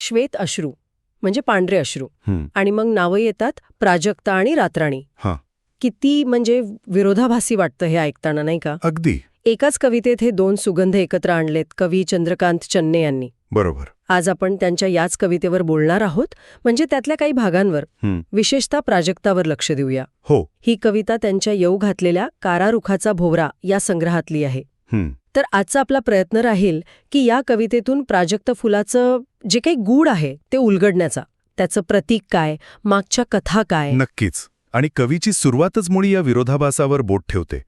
श्वेत अश्रू म्हणजे पांढरे अश्रू. हं, आणि मग नावं येतात प्राजक्ता आणि रातराणी. हां, किती म्हणजे विरोधाभासी वाटतं हे ऐकताना, नाही का? अगदी एकाच कवितेत हे दोन सुगंध एकत्र आणलेत कवी चंद्रकांत चन्ने यांनी. बरोबर. आज आपण त्यांच्या याच कवितेवर बोलणार आहोत, म्हणजे त्यातल्या काही भागांवर, हं, विशेषतः प्राजक्तावर लक्ष देऊया. हो. ही कविता त्यांच्या येऊ घातलेल्या कारारुखाचा भोवरा या संग्रहातली आहे. हं, तर आजचा आपला प्रयत्न राहील की या कवितेतून प्राजक्त फुलाचं जे काही गूढ आहे ते उलगडण्याचा. त्याचं प्रतीक काय, मागच्या कथा काय. नक्कीच. आणि कवीची सुरुवातच मुळी या विरोधाभासावर बोट ठेवते.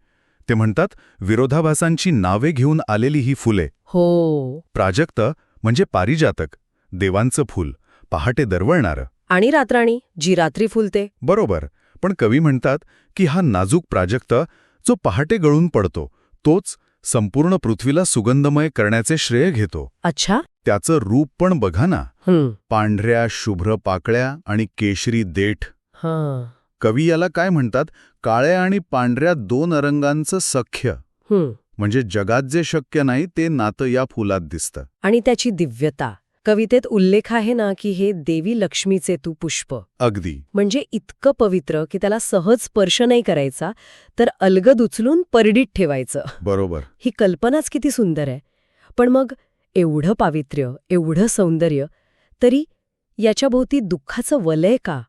ते म्हणतात, विरोधाभासांची नावे घेऊन आलेली ही फुले. हो. प्राजक्त म्हणजे पारिजातक, देवांचं फूल, पहाटे दरवळणारं. आणि रातराणी, जी रात्री फुलते. बरोबर. पण कवी म्हणतात की हा नाजूक प्राजक्त जो पहाटे गळून पडतो, तोच संपूर्ण पृथ्वीला सुगंधमय करण्याचे श्रेय घेतो. अच्छा. त्याचं रूप पण बघा ना, हं. पांढऱ्या शुभ्र पाकळ्या आणि केशरी देठ. हां. कवी याला काय म्हणतात, काळ्या आणि पांढऱ्या दोन रंगांचं सख्य. हं. म्हणजे जगात जे शक्य नाही ते नातं या फुलात दिसतं. आणि त्याची दिव्यता. कवितेत उल्लेख आहे ना की हे देवी लक्ष्मीचे तू पुष्प. अगदी. म्हणजे इतकं पवित्र की त्याला सहज स्पर्श नाही करायचा, तर अलगद उचलून परडीत ठेवायचं. बरोबर. ही कल्पनाच किती सुंदर आहे. पण मग एवढं पावित्र्य, एवढं सौंदर्य, तरी याच्याभोवती दुःखाचं वलय का?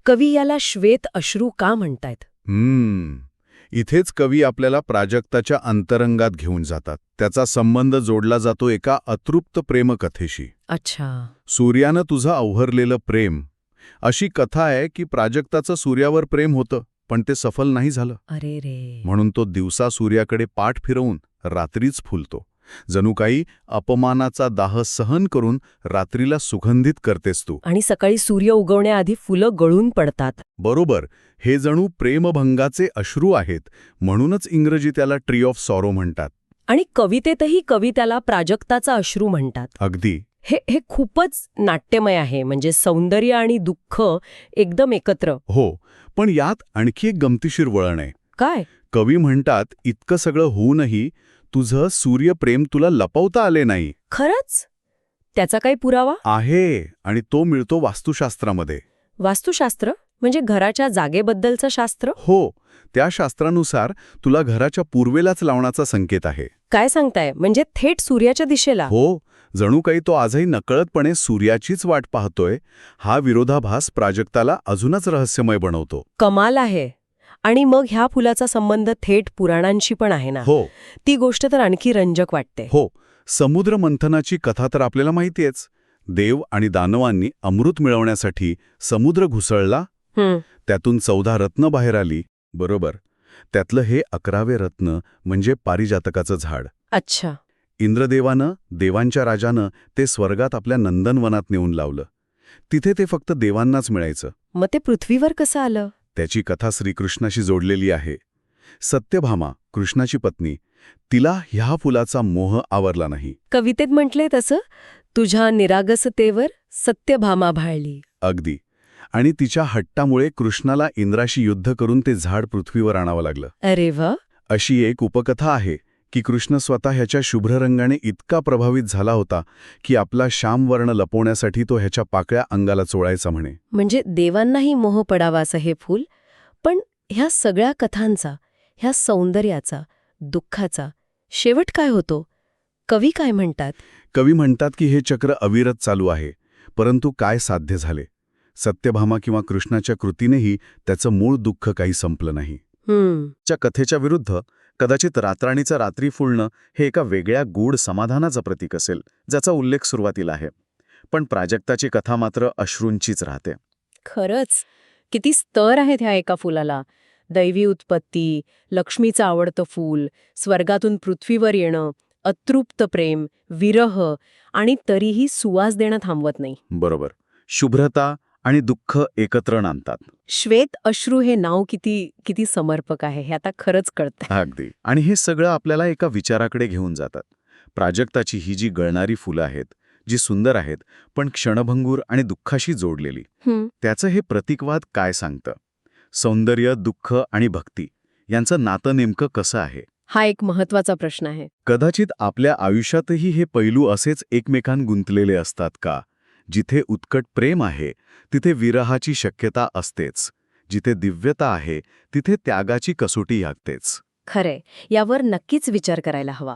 कवी याला श्वेत अश्रू का म्हणतायत? इथेच कवी आपल्याला प्राजक्ताच्या अंतरंगात घेऊन जातात. त्याचा संबंध जोडला जातो एका अतृप्त प्रेमकथेशी. अच्छा. सूर्यानं तुझं अवहरलेलं प्रेम. अशी कथा आहे की प्राजक्ताचं सूर्यावर प्रेम होतं, पण ते सफल नाही झालं. अरे रे. म्हणून तो दिवसा सूर्याकडे पाठ फिरवून रात्रीच फुलतो. जणू काही अपमानाचा दाह सहन करून रात्रीला सुगंधित करतेस तू. आणि सकाळी सूर्य उगवण्याआधी फुलं गळून पडतात. बरोबर. हे जणू प्रेमभंगाचे अश्रू आहेत. म्हणूनच इंग्रजी त्याला ट्री ऑफ सॉरो म्हणतात. आणि कवितेतही कवी त्याला प्राजक्ताचा अश्रू म्हणतात. अगदी. हे खूपच नाट्यमय आहे. म्हणजे सौंदर्य आणि दुःख एकदम एकत्र. हो. पण यात आणखी एक गमतीशीर वळण आहे. काय? कवी म्हणतात, इतकं सगळं होऊनही तुझं सूर्यप्रेम तुला लपवता आले नाही. खरंच? त्याचा काही पुरावा आहे. आणि तो मिळतो वास्तुशास्त्रामध्ये. वास्तुशास्त्र म्हणजे घराच्या जागेबद्दलचं शास्त्र? हो. त्या शास्त्रानुसार तुला घराच्या पूर्वेलाच लावण्याचा संकेत आहे. काय सांगताय? म्हणजे थेट सूर्याच्या दिशेला? हो. जणू काही तो आजही नकळतपणे सूर्याचीच वाट पाहतोय. हा विरोधाभास प्राजक्ताला अजूनच रहस्यमय बनवतो. कमाल आहे. आणि मग ह्या फुलाचा संबंध थेट पुराणांशी पण आहे ना? हो. ती गोष्ट तर आणखी रंजक वाटते. हो. समुद्र मंथनाची कथा तर आपल्याला माहितीयेच. देव आणि दानवांनी अमृत मिळवण्यासाठी समुद्र घुसळला. त्यातून 14 रत्न बाहेर आली. बरोबर. त्यातलं हे 11वे रत्न म्हणजे पारिजातकाचं झाड. अच्छा. इंद्रदेवानं, देवांच्या राजानं ते स्वर्गात आपल्या नंदनवनात नेऊन लावलं. तिथे ते फक्त देवांनाच मिळायचं. मग ते पृथ्वीवर कसं आलं? त्याची कथा श्रीकृष्णाशी जोडलेली आहे. सत्यभामा, कृष्णाची पत्नी, तिला ह्या फुलाचा मोह आवरला नाही. कवितेत म्हटले तसं, तुझ्या निरागसतेवर सत्यभामा भाळली. अगदी. आणि तिच्या हट्टामुळे कृष्णाला इंद्राशी युद्ध करून ते झाड पृथ्वीवर आणावं लागलं. अरे वा. अशी एक उपकथा आहे की कृष्ण स्वतः ह्याच्या शुभ्र रंगाने इतका प्रभावित झाला होता की आपला श्यामवर्ण लपवण्यासाठी तो ह्याच्या पाकळ्या अंगाला चोळायचा म्हणे. म्हणजे देवांनाही मोह पडावा असं हे फूल. पण ह्या सगळ्या कथांचा, ह्या सौंदर्याचा, दुःखाचा शेवट काय होतो? कवी काय म्हणतात? कवी म्हणतात की हे चक्र अविरत चालू आहे. परंतु काय साध्य झाले? सत्यभामा किंवा कृष्णाच्या कृतीनेही त्याचं मूळ दुःख काही संपलं नाही. च्या कथेच्या विरुद्ध कदाचित रातराणीचं रात्री फुलणं हे एका वेगळ्या गूढ समाधानाचं प्रतीक असेल, ज्याचा उल्लेख सुरुवातीला आहे. पण प्राजक्ताची कथा मात्र अश्रूंचीच राहते. खरंच किती स्तर आहेत ह्या एका फुलाला. दैवी उत्पत्ती, लक्ष्मीचं आवडतं फूल, स्वर्गातून पृथ्वीवर येणं, अतृप्त प्रेम, विरह, आणि तरीही सुवास देणं थांबवत नाही. बरोबर. शुभ्रता आणि दुःख एकत्र नांदतात. श्वेत अश्रू हे नाव किती समर्पक आहे हे आता खरंच कळतं. अगदी. आणि हे सगळं आपल्याला एका विचाराकडे घेऊन जातात. प्राजक्ताची ही जी गळणारी फुलं आहेत, जी सुंदर आहेत पण क्षणभंगूर आणि दुःखाशी जोडलेली, त्याचं हे प्रतीकवाद काय सांगतं? सौंदर्य, दुःख आणि भक्ती यांचं नातं नेमकं कसं आहे? हा एक महत्वाचा प्रश्न आहे. कदाचित आपल्या आयुष्यातही हे पैलू असेच एकमेकांत गुंतलेले असतात का? जिथे उत्कट प्रेम आहे तिथे विरहाची शक्यता असतेच. जिथे दिव्यता आहे तिथे त्यागाची कसोटी लागतेच. खरे, यावर नक्कीच विचार करायला हवा.